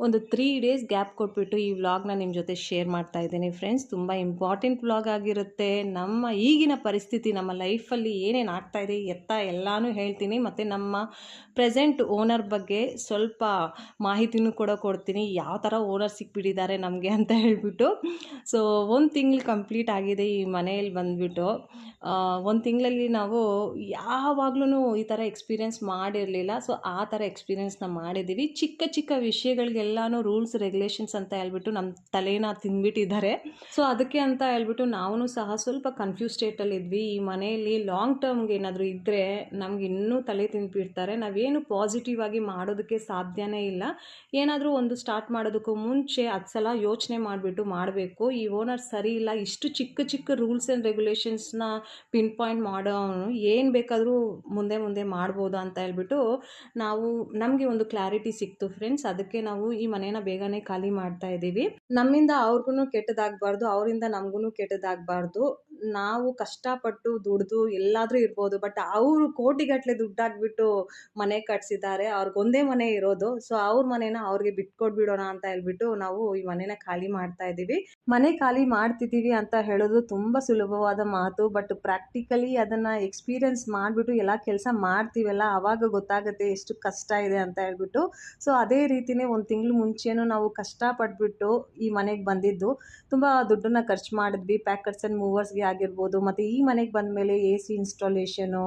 ಒಂದು 3 days gap ಕೊಟ್ಬಿಟ್ಟು ಈ ವ್ಲಾಗ್ನ ನಿಮ್ಮ ಜೊತೆ ಶೇರ್ ಮಾಡ್ತಾ ಇದ್ದೀನಿ ಫ್ರೆಂಡ್ಸ್. ತುಂಬ ಇಂಪಾರ್ಟೆಂಟ್ ವ್ಲಾಗ್ ಆಗಿರುತ್ತೆ. ನಮ್ಮ ಈಗಿನ ಪರಿಸ್ಥಿತಿ, ನಮ್ಮ ಲೈಫಲ್ಲಿ ಏನೇನು ಆಗ್ತಾ ಇದೆ ಎತ್ತ ಎಲ್ಲನೂ ಹೇಳ್ತೀನಿ. ಮತ್ತು ನಮ್ಮ ಪ್ರೆಸೆಂಟ್ ಓನರ್ ಬಗ್ಗೆ ಸ್ವಲ್ಪ ಮಾಹಿತಿನೂ ಕೂಡ ಕೊಡ್ತೀನಿ. ಯಾವ ಥರ ಓನರ್ ಸಿಕ್ಬಿಟ್ಟಿದ್ದಾರೆ ನಮಗೆ ಅಂತ ಹೇಳ್ಬಿಟ್ಟು. ಸೊ 1 ತಿಂಗಳು ಕಂಪ್ಲೀಟ್ ಆಗಿದೆ ಈ ಮನೆಯಲ್ಲಿ ಬಂದುಬಿಟ್ಟು. 1 ತಿಂಗಳಲ್ಲಿ ನಾವು ಯಾವಾಗ್ಲೂ ಈ ಥರ ಎಕ್ಸ್ಪೀರಿಯೆನ್ಸ್ ಮಾಡಿರಲಿಲ್ಲ. ಸೊ ಆ ಥರ ಎಕ್ಸ್ಪೀರಿಯೆನ್ಸ್ನ ಮಾಡಿದ್ದೀವಿ. ಚಿಕ್ಕ ಚಿಕ್ಕ ವಿಷಯಗಳಿಗೆಲ್ಲನೂ ರೂಲ್ಸ್ ರೆಗ್ಯುಲೇಷನ್ಸ್ ಅಂತ ಹೇಳ್ಬಿಟ್ಟು ನಮ್ಮ ತಲೆನ ತಿಂದ್ಬಿಟ್ಟಿದ್ದಾರೆ. ಸೊ ಅದಕ್ಕೆ ಅಂತ ಹೇಳ್ಬಿಟ್ಟು ನಾವು ಸಹ ಸ್ವಲ್ಪ ಕನ್ಫ್ಯೂಸ್ ಸ್ಟೇಟಲ್ಲಿ ಇದ್ವಿ. ಈ ಮನೆಯಲ್ಲಿ ಲಾಂಗ್ ಟರ್ಮ್ಗೆ ಏನಾದರೂ ಇದ್ದರೆ ನಮ್ಗೆ ಇನ್ನೂ ತಲೆ ತಿಂದುಬಿಡ್ತಾರೆ. ನಾವೇನು ಪಾಸಿಟಿವ್ ಆಗಿ ಮಾಡೋದಕ್ಕೆ ಸಾಧ್ಯನೇ ಇಲ್ಲ. ಏನಾದರೂ ಒಂದು ಸ್ಟಾರ್ಟ್ ಮಾಡೋದಕ್ಕೂ ಮುಂಚೆ 10 ಸಲ ಯೋಚನೆ ಮಾಡಿಬಿಟ್ಟು ಮಾಡಬೇಕು. ಈ ಓನರ್ ಸರಿ ಇಲ್ಲ, ಇಷ್ಟು ಚಿಕ್ಕ ಚಿಕ್ಕ ರೂಲ್ಸ್ ಆ್ಯಂಡ್ ರೆಗ್ಯುಲೇಷನ್ಸ್ನ ಪಿನ್ ಪಾಯಿಂಟ್ ಮಾಡೋನು ಏನು ಬೇಕಾದರೂ ಮುಂದೆ ಮಾಡ್ಬೋದು ಅಂತ ಹೇಳ್ಬಿಟ್ಟು ನಮಗೆ ಒಂದು ಕ್ಲಾರಿಟಿ ಸಿಕ್ತು ಫ್ರೆಂಡ್ಸ್. ಅದಕ್ಕೆ ನಾವು ಈ ಮನೇನ ಬೇಗನೆ ಖಾಲಿ ಮಾಡ್ತಾ ಇದ್ದೀವಿ. ನಮ್ಮಿಂದ ಅವ್ರಿಗೂ ಕೆಟ್ಟದಾಗಬಾರ್ದು, ಅವರಿಂದ ನಮಗೂ ಕೆಟ್ಟದಾಗಬಾರ್ದು. ನಾವು ಕಷ್ಟಪಟ್ಟು ದುಡ್ದು ಎಲ್ಲಾದರೂ ಇರ್ಬೋದು, ಬಟ್ ಅವರು ಕೋಟಿಗಟ್ಟಲೆ ದುಡ್ಡಾಗ್ಬಿಟ್ಟು ಮನೆ ಕಟ್ಸಿದ್ದಾರೆ. ಅವ್ರಿಗೊಂದೇ ಮನೆ ಇರೋದು. ಸೊ ಅವ್ರ ಮನೇನ ಅವ್ರಿಗೆ ಬಿಟ್ಕೊಟ್ಬಿಡೋಣ ಅಂತ ಹೇಳ್ಬಿಟ್ಟು ನಾವು ಈ ಮನೇನ ಖಾಲಿ ಮಾಡ್ತಾ ಇದ್ದೀವಿ. ಮನೆ ಖಾಲಿ ಮಾಡ್ತಿದ್ದೀವಿ ಅಂತ ಹೇಳೋದು ತುಂಬ ಸುಲಭವಾದ ಮಾತು, ಬಟ್ ಪ್ರಾಕ್ಟಿಕಲಿ ಅದನ್ನು ಎಕ್ಸ್ಪೀರಿಯನ್ಸ್ ಮಾಡಿಬಿಟ್ಟು ಎಲ್ಲ ಕೆಲಸ ಮಾಡ್ತೀವಲ್ಲ ಆವಾಗ ಗೊತ್ತಾಗುತ್ತೆ ಎಷ್ಟು ಕಷ್ಟ ಇದೆ ಅಂತ ಹೇಳ್ಬಿಟ್ಟು. ಸೊ ಅದೇ ರೀತಿಯೇ 1 ತಿಂಗಳು ಮುಂಚೆನೂ ನಾವು ಕಷ್ಟಪಟ್ಬಿಟ್ಟು ಈ ಮನೆಗೆ ಬಂದಿದ್ದು. ತುಂಬ ದುಡ್ಡನ್ನು ಖರ್ಚು ಮಾಡಿದ್ವಿ, ಪ್ಯಾಕರ್ಸ್ ಆ್ಯಂಡ್ ಮೂವರ್ಸ್ಗೆ ಆಗಿರ್ಬೋದು. ಮತ್ತು ಈ ಮನೆಗೆ ಬಂದಮೇಲೆ AC ಇನ್ಸ್ಟಾಲೇಷನು,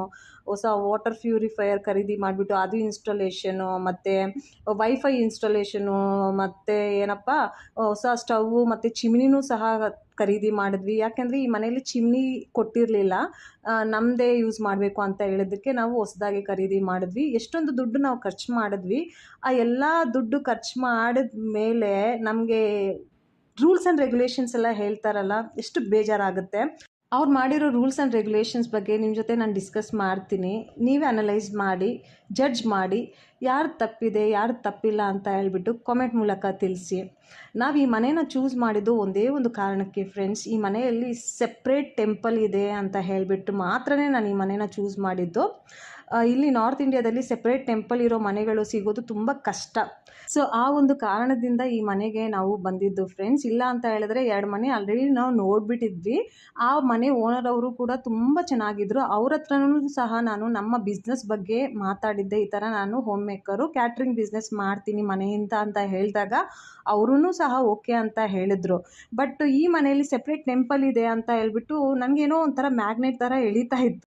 ಹೊಸ ವಾಟರ್ ಪ್ಯೂರಿಫೈಯರ್ ಖರೀದಿ ಮಾಡಿಬಿಟ್ಟು ಅದು ಇನ್ಸ್ಟಾಲೇಷನು, ಮತ್ತು ವೈಫೈ ಇನ್ಸ್ಟಾಲೇಷನು, ಮತ್ತು ಹೊಸ ಸ್ಟವ್ವು ಮತ್ತು ಚಿಮ್ನಿನೂ ಸಹ ಖರೀದಿ ಮಾಡಿದ್ವಿ. ಯಾಕೆಂದರೆ ಈ ಮನೆಯಲ್ಲಿ ಚಿಮ್ನಿ ಕೊಟ್ಟಿರಲಿಲ್ಲ, ನಮ್ಮದೇ ಯೂಸ್ ಮಾಡಬೇಕು ಅಂತ ಹೇಳಿದ್ದಕ್ಕೆ ನಾವು ಹೊಸದಾಗಿ ಖರೀದಿ ಮಾಡಿದ್ವಿ. ಎಷ್ಟೊಂದು ದುಡ್ಡು ನಾವು ಖರ್ಚು ಮಾಡಿದ್ವಿ. ಆ ಎಲ್ಲ ದುಡ್ಡು ಖರ್ಚು ಮಾಡಿದ ಮೇಲೆ ನಮಗೆ ರೂಲ್ಸ್ ಆ್ಯಂಡ್ ರೆಗ್ಯುಲೇಷನ್ಸ್ ಎಲ್ಲ ಹೇಳ್ತಾರಲ್ಲ, ಎಷ್ಟು ಬೇಜಾರಾಗುತ್ತೆ. ಅವ್ರು ಮಾಡಿರೋ ರೂಲ್ಸ್ ಆ್ಯಂಡ್ ರೆಗ್ಯುಲೇಷನ್ಸ್ ಬಗ್ಗೆ ನಿಮ್ಮ ಜೊತೆ ನಾನು ಡಿಸ್ಕಸ್ ಮಾಡ್ತೀನಿ. ನೀವೇ ಅನಲೈಸ್ ಮಾಡಿ, ಜಡ್ಜ್ ಮಾಡಿ, ಯಾರು ತಪ್ಪಿದೆ ಯಾರು ತಪ್ಪಿಲ್ಲ ಅಂತ ಹೇಳ್ಬಿಟ್ಟು ಕಾಮೆಂಟ್ ಮೂಲಕ ತಿಳಿಸಿ. ನಾವು ಈ ಮನೇನ ಚೂಸ್ ಮಾಡಿದ್ದು ಒಂದೇ ಒಂದು ಕಾರಣಕ್ಕೆ ಫ್ರೆಂಡ್ಸ್. ಈ ಮನೆಯಲ್ಲಿ ಸೆಪ್ರೇಟ್ ಟೆಂಪಲ್ ಇದೆ ಅಂತ ಹೇಳಿಬಿಟ್ಟು ಮಾತ್ರನೇ ನಾನು ಈ ಮನೇನ ಚೂಸ್ ಮಾಡಿದ್ದು. ಇಲ್ಲಿ ನಾರ್ತ್ ಇಂಡಿಯಾದಲ್ಲಿ ಸೆಪ್ರೇಟ್ ಟೆಂಪಲ್ ಇರೋ ಮನೆಗಳು ಸಿಗೋದು ತುಂಬ ಕಷ್ಟ. ಸೊ ಆ ಒಂದು ಕಾರಣದಿಂದ ಈ ಮನೆಗೆ ನಾವು ಬಂದಿದ್ದು ಫ್ರೆಂಡ್ಸ್. ಇಲ್ಲ ಅಂತ ಹೇಳಿದ್ರೆ 2 ಮನೆ ಆಲ್ರೆಡಿ ನಾವು ನೋಡಿಬಿಟ್ಟಿದ್ವಿ. ಆ ಮನೆ ಓನರ್ ಅವರು ಕೂಡ ತುಂಬ ಚೆನ್ನಾಗಿದ್ದರು. ಅವ್ರ ಹತ್ರನೂ ಸಹ ನಾನು ನಮ್ಮ ಬಿಸ್ನೆಸ್ ಬಗ್ಗೆ ಮಾತಾಡಿದ್ದೆ. ಈ ಥರ ನಾನು ಹೋಮ್ ಮೇಕರು, ಕ್ಯಾಟ್ರಿಂಗ್ ಬಿಸ್ನೆಸ್ ಮಾಡ್ತೀನಿ ಮನೆಯಿಂದ ಅಂತ ಹೇಳಿದಾಗ ಅವರೂ ಸಹ ಓಕೆ ಅಂತ ಹೇಳಿದ್ರು. ಬಟ್ ಈ ಮನೆಯಲ್ಲಿ ಸೆಪ್ರೇಟ್ ಟೆಂಪಲ್ ಇದೆ ಅಂತ ಹೇಳ್ಬಿಟ್ಟು ನನಗೇನೋ ಒಂಥರ ಮ್ಯಾಗ್ನೆಟ್ ಥರ ಎಳಿತಾ ಇತ್ತು.